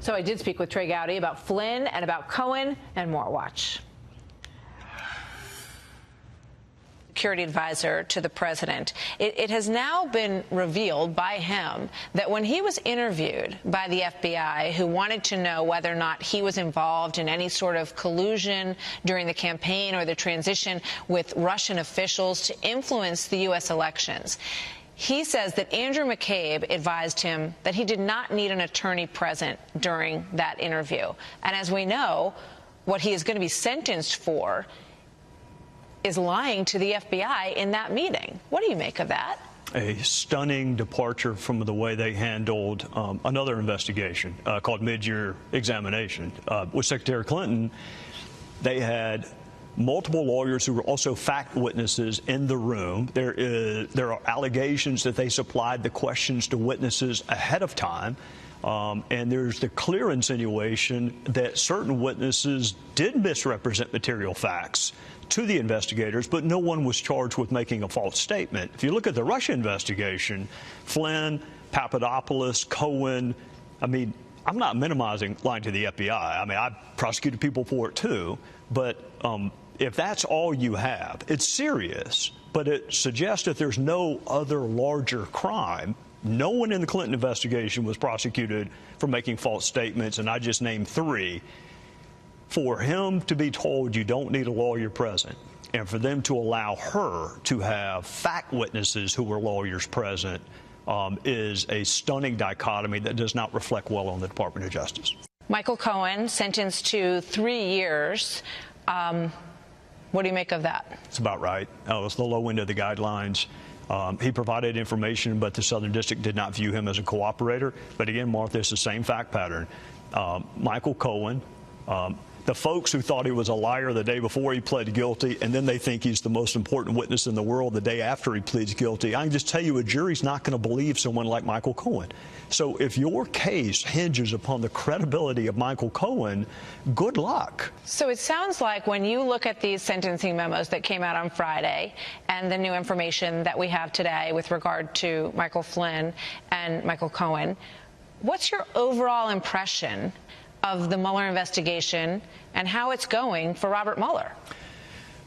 So I did speak with Trey Gowdy about Flynn and about Cohen and more. Watch. Security advisor to the president. It has now been revealed by him that when he was interviewed by the FBI, who wanted to know whether or not he was involved in any sort of collusion during the campaign or the transition with Russian officials to influence the U.S. elections, he says that Andrew McCabe advised him that he did not need an attorney present during that interview. And as we know, what he is going to be sentenced for is lying to the FBI in that meeting. What do you make of that? A stunning departure from the way they handled another investigation called mid-year examination. With Secretary Clinton, they had multiple lawyers who were also fact witnesses in the room. There are allegations that they supplied the questions to witnesses ahead of time. And there's the clear insinuation that certain witnesses did misrepresent material facts to the investigators, but no one was charged with making a false statement. If you look at the Russia investigation, Flynn, Papadopoulos, Cohen, I mean, I'm not minimizing lying to the FBI. I mean, I prosecuted people for it too. But if that's all you have, it's serious, but it suggests that there's no other larger crime. No one in the Clinton investigation was prosecuted for making false statements, and I just named 3. For him to be told you don't need a lawyer present, and for them to allow her to have fact witnesses who were lawyers present is a stunning dichotomy that does not reflect well on the Department of Justice. Michael Cohen sentenced to 3 years. What do you make of that? It's about right. It's the low end of the guidelines. He provided information, but the Southern District did not view him as a cooperator. But again, Martha, it's the same fact pattern. Michael Cohen, the folks who thought he was a liar the day before he pled guilty, and then they think he's the most important witness in the world the day after he pleads guilty. I can just tell you a jury's not going to believe someone like Michael Cohen. So if your case hinges upon the credibility of Michael Cohen, good luck. So it sounds like when you look at these sentencing memos that came out on Friday and the new information that we have today with regard to Michael Flynn and Michael Cohen, what's your overall impression of the Mueller investigation and how it's going for Robert Mueller?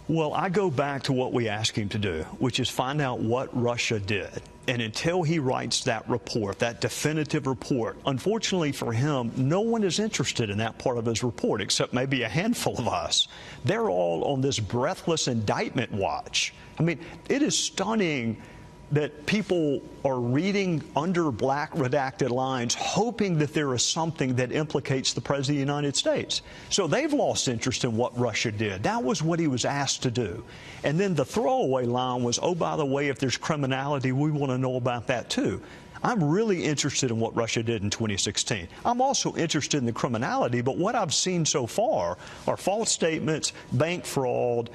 Well, I go back to what we asked him to do, which is find out what Russia did. And until he writes that report, that definitive report, unfortunately for him, no one is interested in that part of his report except maybe a handful of us. They're all on this breathless indictment watch. I mean, it is stunning that people are reading under black redacted lines, hoping that there is something that implicates the President of the United States. So they've lost interest in what Russia did. That was what he was asked to do. And then the throwaway line was, oh, by the way, if there's criminality, we want to know about that too. I'm really interested in what Russia did in 2016. I'm also interested in the criminality, but what I've seen so far are false statements, bank fraud,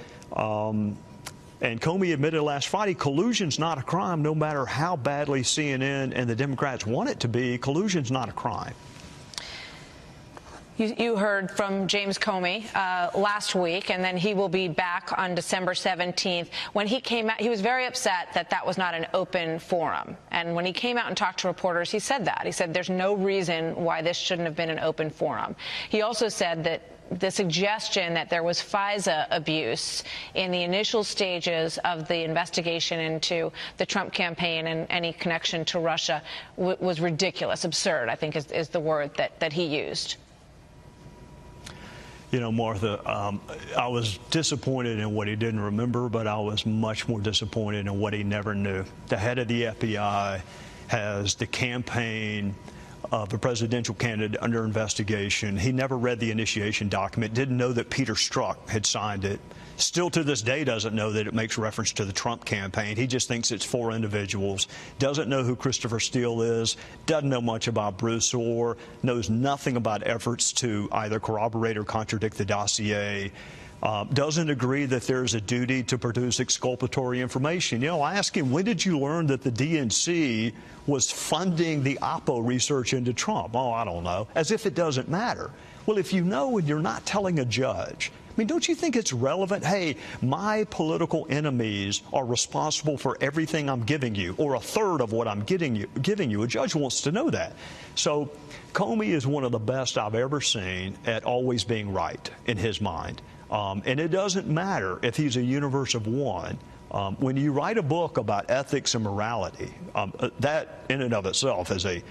and Comey admitted last Friday, collusion's not a crime, no matter how badly CNN and the Democrats want it to be. Collusion's not a crime. You heard from James Comey last week, and then he will be back on December 17th. When he came out, he was very upset that that was not an open forum. And when he came out and talked to reporters, he said that. He said there's no reason why this shouldn't have been an open forum. He also said that the suggestion that there was FISA abuse in the initial stages of the investigation into the Trump campaign and any connection to Russia was ridiculous, absurd, I think is the word that he used. You know, Martha, I was disappointed in what he didn't remember, but I was much more disappointed in what he never knew. The head of the FBI has the campaign of a presidential candidate under investigation. He never read the initiation document, didn't know that Peter Strzok had signed it. Still to this day doesn't know that it makes reference to the Trump campaign. He just thinks it's 4 individuals, doesn't know who Christopher Steele is, doesn't know much about Bruce Orr, knows nothing about efforts to either corroborate or contradict the dossier. Doesn't agree that there's a duty to produce exculpatory information. You know, I asked him, when did you learn that the DNC was funding the Oppo research into Trump? Oh, I don't know. As if it doesn't matter. Well, if you know and you're not telling a judge, mean, don't you think it's relevant? Hey, my political enemies are responsible for everything I'm giving you, or a third of what I'm giving you. A judge wants to know that. So Comey is one of the best I've ever seen at always being right in his mind. And it doesn't matter if he's a universe of one. When you write a book about ethics and morality, that in and of itself is a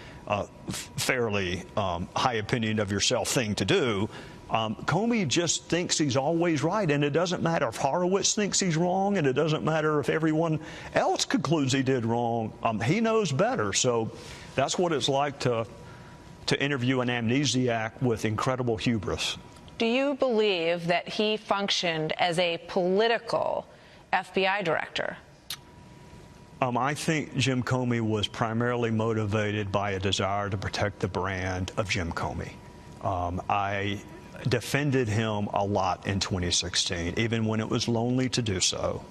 fairly high opinion of yourself thing to do. Comey just thinks he's always right, and it doesn't matter if Horowitz thinks he's wrong, and it doesn't matter if everyone else concludes he did wrong. He knows better, so that's what it's like to interview an amnesiac with incredible hubris. Do you believe that he functioned as a political FBI director? I think Jim Comey was primarily motivated by a desire to protect the brand of Jim Comey. I defended him a lot in 2016, even when it was lonely to do so.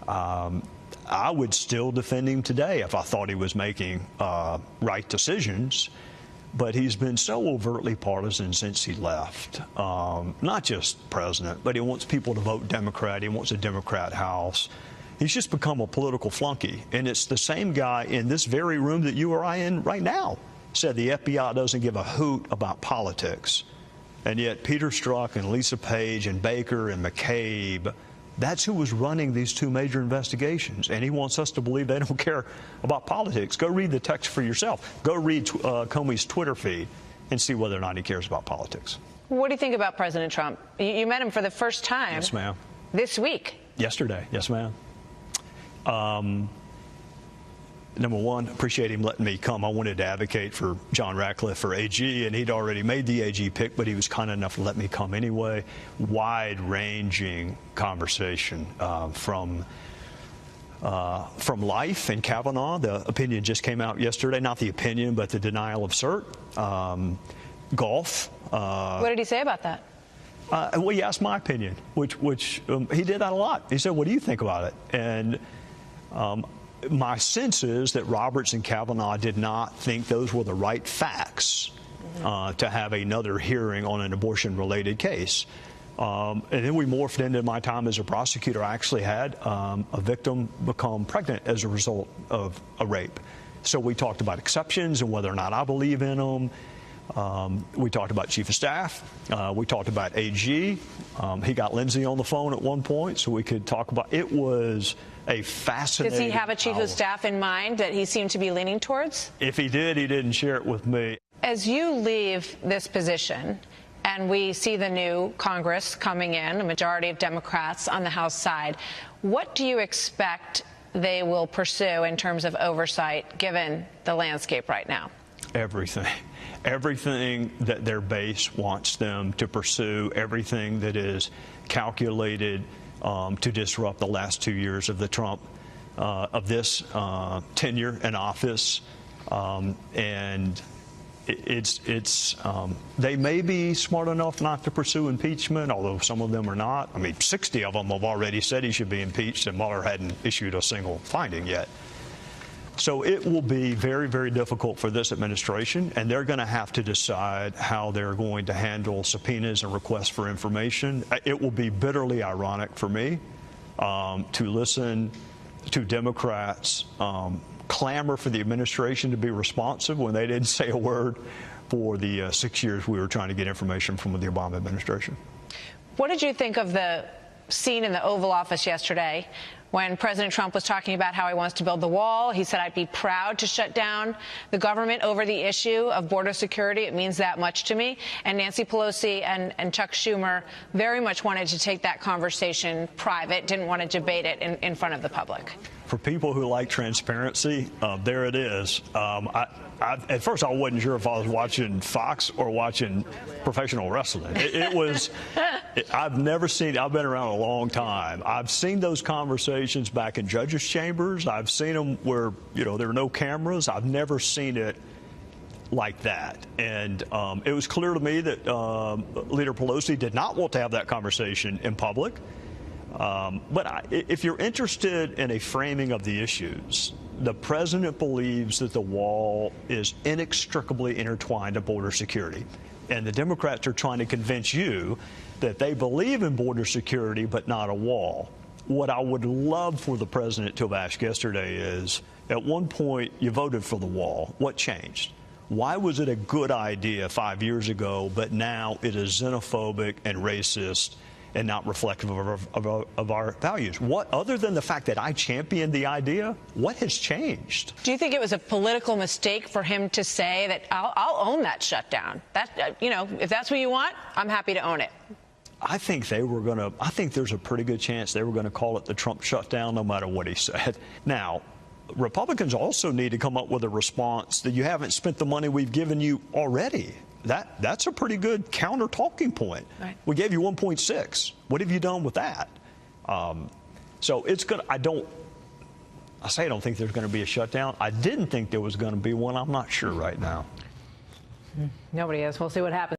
I would still defend him today if I thought he was making right decisions, but he's been so overtly partisan since he left. Not just president, but he wants people to vote Democrat. He wants a Democrat House. He's just become a political flunky, and it's the same guy in this very room that you or I in right now said the FBI doesn't give a hoot about politics. And yet Peter Strzok and Lisa Page and Baker and McCabe, that's who was running these two major investigations. And he wants us to believe they don't care about politics. Go read the text for yourself. Go read Comey's Twitter feed and see whether or not he cares about politics. What do you think about President Trump? You met him for the first time. Yes, ma'am. This week. Yesterday. Yes, ma'am. Number one, appreciate him letting me come. I wanted to advocate for John Ratcliffe for AG, and he'd already made the AG pick, but he was kind enough to let me come anyway. Wide-ranging conversation from life and Kavanaugh. The opinion just came out yesterday. Not the opinion, but the denial of cert. Golf. What did he say about that? Well, he asked my opinion, which he did that a lot. He said, what do you think about it? And my sense is that Roberts and Kavanaugh did not think those were the right facts to have another hearing on an abortion-related case. And then we morphed into my time as a prosecutor. I actually had a victim become pregnant as a result of a rape. So we talked about exceptions and whether or not I believe in them. We talked about Chief of Staff. We talked about AG. He got Lindsay on the phone at one point so we could talk about it. Was a fascinating. Does he have a Chief of Staff in mind that he seemed to be leaning towards? If he did, he didn't share it with me. As you leave this position and we see the new Congress coming in, a majority of Democrats on the House side, what do you expect they will pursue in terms of oversight given the landscape right now? Everything. Everything that their base wants them to pursue, everything that is calculated to disrupt the last 2 years of the Trump, of this tenure in office. And they may be smart enough not to pursue impeachment, although some of them are not. I mean, 60 of them have already said he should be impeached, and Mueller hadn't issued a single finding yet. So it will be very, very difficult for this administration, and they're going to have to decide how they're going to handle subpoenas and requests for information. It will be bitterly ironic for me to listen to Democrats clamor for the administration to be responsive when they didn't say a word for the 6 years we were trying to get information from the Obama administration. What did you think of the scene in the Oval Office yesterday when President Trump was talking about how he wants to build the wall? He said, I'd be proud to shut down the government over the issue of border security. It means that much to me. And Nancy Pelosi and Chuck Schumer very much wanted to take that conversation private, didn't want to debate it in front of the public. For people who like transparency, there it is. At first, I wasn't sure if I was watching Fox or watching professional wrestling. I've never seen, I've been around a long time. I've seen those conversations back in judges' chambers. I've seen them where, there are no cameras. I've never seen it like that. And it was clear to me that Leader Pelosi did not want to have that conversation in public. But if you're interested in a framing of the issues, the president believes that the wall is inextricably intertwined to border security. And the Democrats are trying to convince you that they believe in border security but not a wall. What I would love for the president to have asked yesterday is, at one point you voted for the wall. What changed? Why was it a good idea 5 years ago, but now it is xenophobic and racist and not reflective of our values? What, other than the fact that I championed the idea, what has changed? Do you think it was a political mistake for him to say that I'll own that shutdown? That, you know, if that's what you want, I'm happy to own it. I think there's a pretty good chance they were going to call it the Trump shutdown no matter what he said. Now, Republicans also need to come up with a response that you haven't spent the money we've given you already. That's a pretty good counter talking point. Right. We gave you 1.6. What have you done with that? So it's good. I don't think there's going to be a shutdown. I didn't think there was going to be one. I'm not sure right now. Nobody is. We'll see what happens.